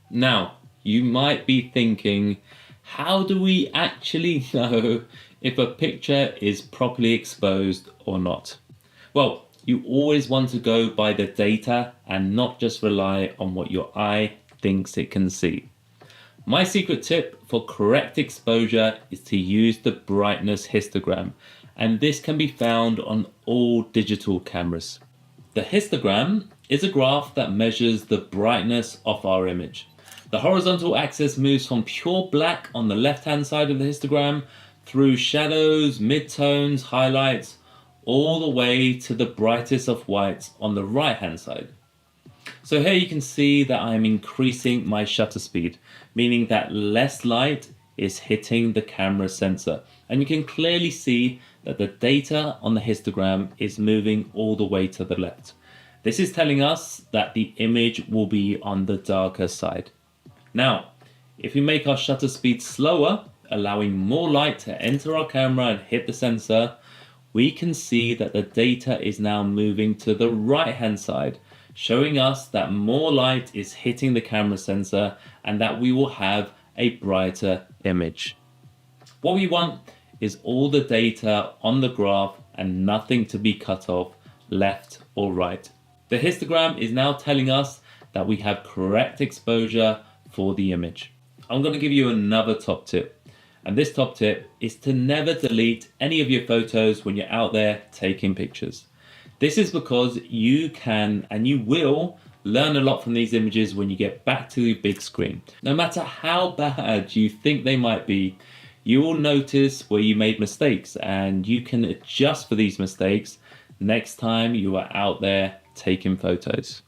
Now, you might be thinking, how do we actually know if a picture is properly exposed or not? Well, you always want to go by the data and not just rely on what your eye thinks it can see. My secret tip for correct exposure is to use the brightness histogram, and this can be found on all digital cameras. The histogram is a graph that measures the brightness of our image. The horizontal axis moves from pure black on the left-hand side of the histogram through shadows, midtones, highlights, all the way to the brightest of whites on the right-hand side. So here you can see that I'm increasing my shutter speed, meaning that less light is hitting the camera sensor. And you can clearly see that the data on the histogram is moving all the way to the left. This is telling us that the image will be on the darker side. Now, if we make our shutter speed slower, allowing more light to enter our camera and hit the sensor, we can see that the data is now moving to the right-hand side, showing us that more light is hitting the camera sensor and that we will have a brighter image. What we want is all the data on the graph and nothing to be cut off left or right. The histogram is now telling us that we have correct exposure for the image. I'm going to give you another top tip. And this top tip is to never delete any of your photos when you're out there taking pictures. This is because you can and you will learn a lot from these images when you get back to the big screen. No matter how bad you think they might be, you will notice where you made mistakes and you can adjust for these mistakes next time you are out there taking photos.